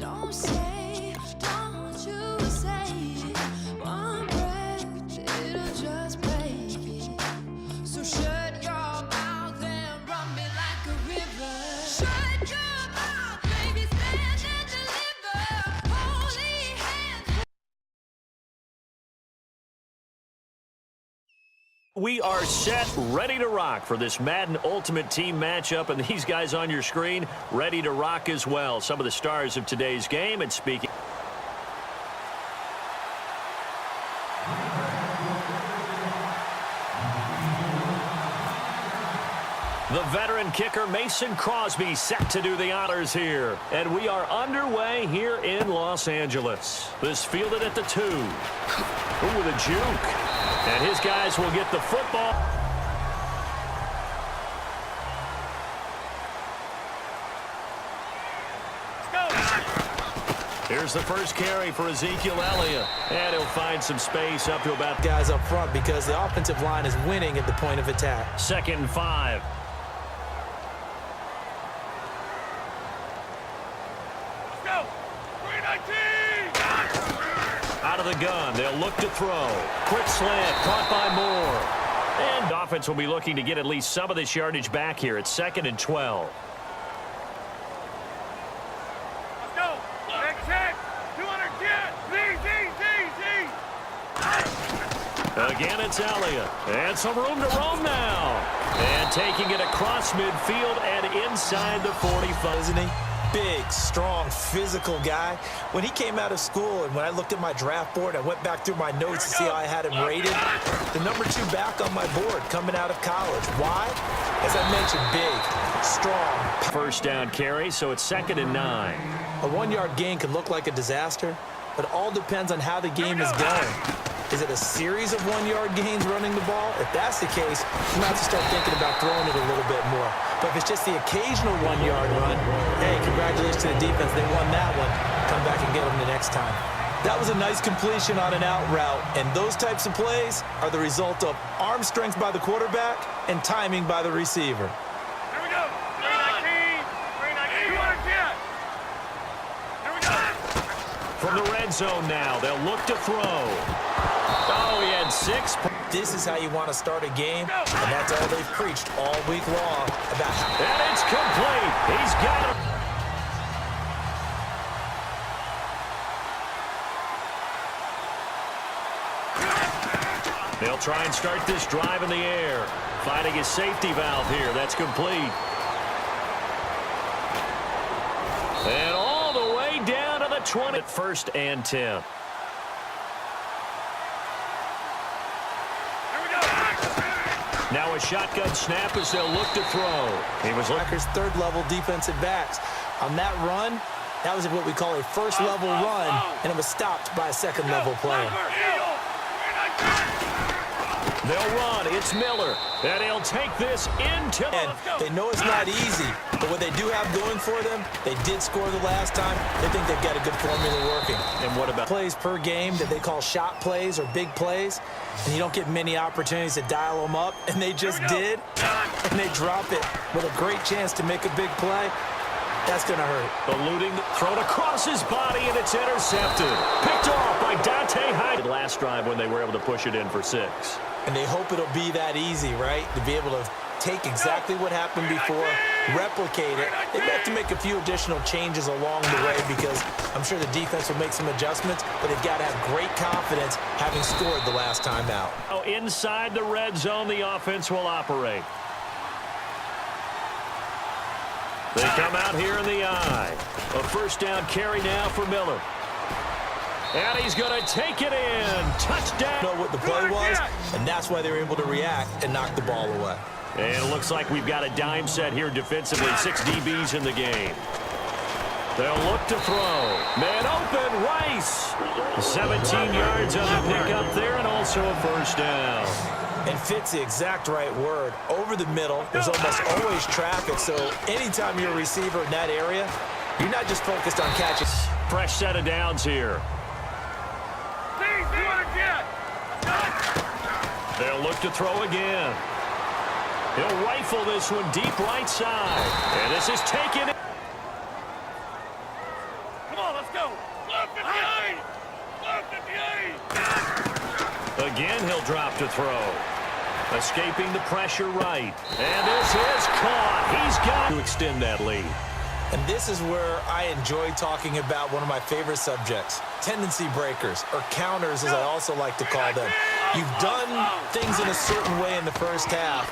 Don't say, don't you say it. One breath, it'll just break it. So shut your mouth and run me like a river. Shut your mouth, baby, stand and deliver. Holy hands. We are set, ready to rock for this Madden Ultimate Team matchup, and these guys on your screen ready to rock as well. Some of the stars of today's game, and speaking. The veteran kicker Mason Crosby set to do the honors here. And we are underway here in Los Angeles. This fielded at the 2. Ooh, with a juke. And his guys will get the football. Here's the first carry for Ezekiel Elliott. And he'll find some space up to about guys up front because the offensive line is winning at the point of attack. 2nd and 5. Let's go. 319. Out of the gun, they'll look to throw. Quick slant, caught by Moore. And offense will be looking to get at least some of this yardage back here. It's 2nd and 12. Let's go. Next check. 210. Z. Again, it's Elliott. And some room to roam now. And taking it across midfield and inside the 45. Isn't he? Big, strong, physical guy. When he came out of school and when I looked at my draft board, I went back through my notes to see how I had him rated. The number 2 back on my board coming out of college. Why? As I mentioned, big, strong. First down carry, so it's 2nd and 9. A 1-yard gain could look like a disaster, but it all depends on how the game is going. Is it a series of 1-yard gains running the ball? If that's the case, you might have to start thinking about throwing it a little bit more. But if it's just the occasional 1-yard run, hey, congratulations to the defense. They won that one. Come back and get them the next time. That was a nice completion on an out route, and those types of plays are the result of arm strength by the quarterback and timing by the receiver. Here we go. 319. 210. Here we go. From the red zone now, they'll look to throw. Oh, he had 6. This is how you want to start a game, and that's all they've preached all week long about how. And it's complete. He's got it. They'll try and start this drive in the air. Finding his safety valve here. That's complete. And all the way down to the 20. 1st and 10. Now a shotgun snap as they'll look to throw. He was Packers' 3rd-level defensive backs. On that run, that was what we call a first-level run, and it was stopped by a 2nd-level player. They'll run. It's Miller. And he'll take this into. And they know it's not easy, but what they do have going for them, they did score the last time. They think they've got a good formula working. And what about plays per game that they call shot plays or big plays, and you don't get many opportunities to dial them up, and they just did, and they drop it with a great chance to make a big play. That's going to hurt. Eluding, thrown across his body, and it's intercepted. Picked off by Dante Hyde. Last drive when they were able to push it in for 6. And they hope it'll be that easy, right? To be able to take exactly what happened before, replicate it. They may have to make a few additional changes along the way because I'm sure the defense will make some adjustments, but they've got to have great confidence having scored the last time out. Oh, inside the red zone, the offense will operate. They come out here in the eye. A 1st down carry now for Miller. And he's going to take it in. Touchdown. Know what the play was, and that's why they were able to react and knock the ball away. And it looks like we've got a dime set here defensively. 6 DBs in the game. They'll look to throw. Man open, Rice. 17 yards on the pickup there, and also a 1st down. And fits the exact right word. Over the middle, there's almost always traffic, so anytime you're a receiver in that area, you're not just focused on catching. Fresh set of downs here. They'll look to throw again. He'll rifle this one deep right side. And this is taken. Come on, let's go. Left 58. Left 58. Again, he'll drop to throw. Escaping the pressure right. And this is caught. He's got to extend that lead. And this is where I enjoy talking about one of my favorite subjects, tendency breakers, or counters as I also like to call them. You've done things in a certain way in the first half,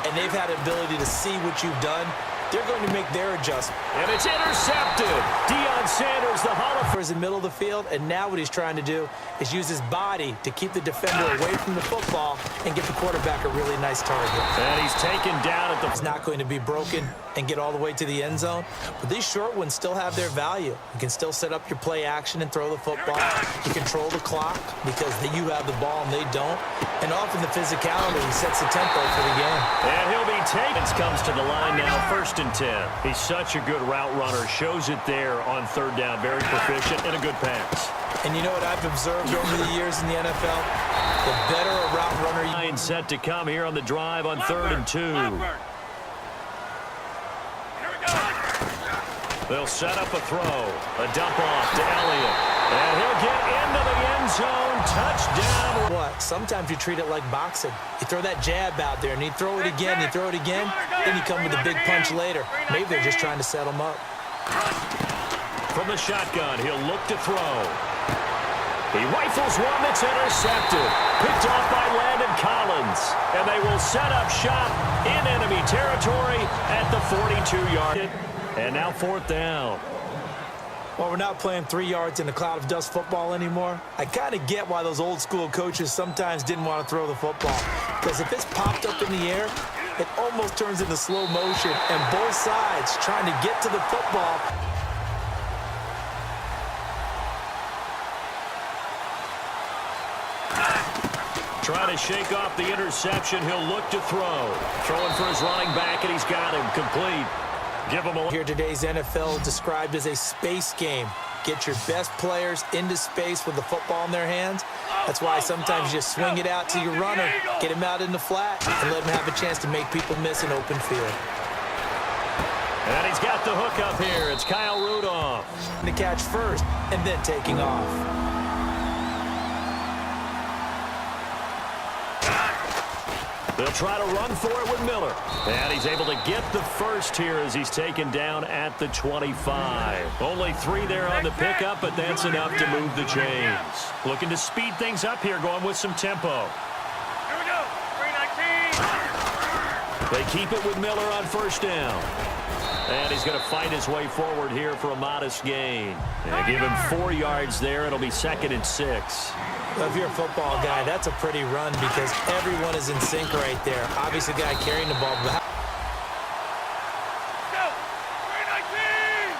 and they've had the ability to see what you've done. They're going to make their adjustment. And it's intercepted. Deion Sanders, the Hall of Fame. In the middle of the field, and now what he's trying to do is use his body to keep the defender away from the football and get the quarterback a really nice target. And he's taken down at the... It's not going to be broken and get all the way to the end zone, but these short ones still have their value. You can still set up your play action and throw the football. You control the clock because you have the ball and they don't. And often the physicality sets the tempo for the game. And he'll be taken. Comes to the line now, 1st and 10. He's such a good route runner. Shows it there on 3rd down. Very proficient and a good pass. And you know what I've observed over the years in the NFL? The better a route runner you... Line set to come here on the drive on 3rd and 2. They'll set up a throw. A dump off to Elliott. And he'll get into the end zone. Touchdown. What? Sometimes you treat it like boxing. You throw that jab out there, and you throw it again, you throw it again, then you come with a big punch later. Maybe they're just trying to set them up. From the shotgun, he'll look to throw. He rifles one that's intercepted. Picked off by Landon Collins. And they will set up shop in enemy territory at the 42-yard. And now 4th down. Well, we're not playing 3 yards in a cloud of dust football anymore. I kind of get why those old school coaches sometimes didn't want to throw the football. Because if it's popped up in the air, it almost turns into slow motion. And both sides trying to get to the football. Trying to shake off the interception. He'll look to throw. Throwing for his running back, and he's got him complete. Give him a... Here today's NFL described as a space game. Get your best players into space with the football in their hands. That's why sometimes you swing it out to your runner, get him out in the flat, and let him have a chance to make people miss an open field. And he's got the hook up here. It's Kyle Rudolph. The catch first, and then taking off. They'll try to run for it with Miller. And he's able to get the first here as he's taken down at the 25. Only 3 there on the pickup, but that's enough to move the chains. Looking to speed things up here, going with some tempo. Here we go. 319. They keep it with Miller on 1st down. And he's going to fight his way forward here for a modest gain. And give him 4 yards there. It'll be 2nd and 6. Well, if you're a football guy, that's a pretty run because everyone is in sync right there. Obviously, the guy carrying the ball. But Go. 319.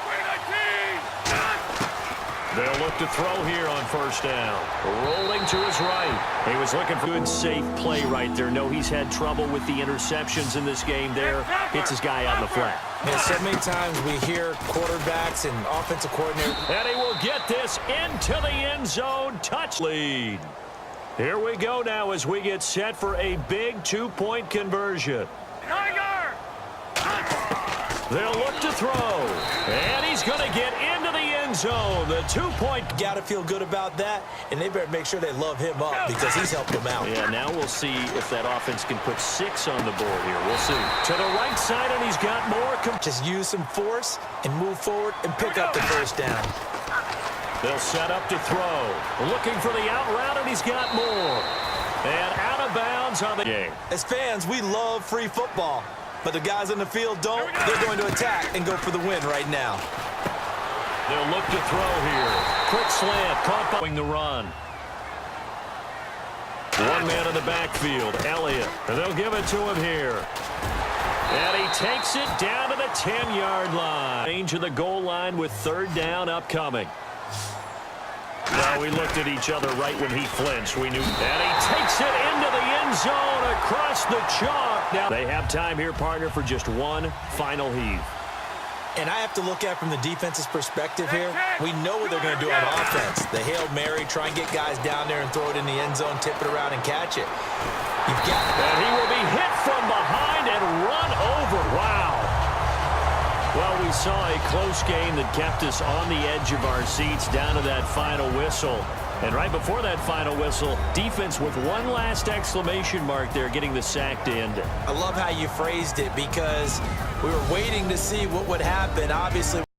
319. They'll look to throw here on 1st down. Rolling to his right. He was looking for a good, safe play right there. No, he's had trouble with the interceptions in this game there. Hits his guy out in the flat. yeah, so many times we hear quarterbacks and offensive coordinators. And he will get this into the end zone. Touch lead. Here we go now as we get set for a big 2-point conversion. Tiger. They'll look to throw. And he's going to get into the end zone. The 2-point. Got to feel good about that, and they better make sure they love him up because he's helped them out. Yeah, now we'll see if that offense can put 6 on the board here. We'll see. To the right side, and he's got more. Just use some force and move forward and pick up the 1st down. They'll set up to throw. Looking for the out route, and he's got more. And out of bounds on the game. As fans, we love free football, but the guys on the field don't. They're going to attack and go for the win right now. They'll look to throw here. Quick slant, caught by the run. 1 man in the backfield, Elliott. And they'll give it to him here. And he takes it down to the 10-yard line. Range of the goal line with 3rd down upcoming. Well, we looked at each other right when he flinched. We knew. And he takes it into the end zone across the chalk. Now they have time here, partner, for just one final heave. And I have to look at it from the defense's perspective here. We know what they're going to do on offense. The Hail Mary, try and get guys down there and throw it in the end zone, tip it around and catch it. You've got it. And he will be hit from behind and run over. Wow. Well, we saw a close game that kept us on the edge of our seats down to that final whistle. And right before that final whistle, defense with one last exclamation mark there, getting the sack to end it. I love how you phrased it because we were waiting to see what would happen. Obviously,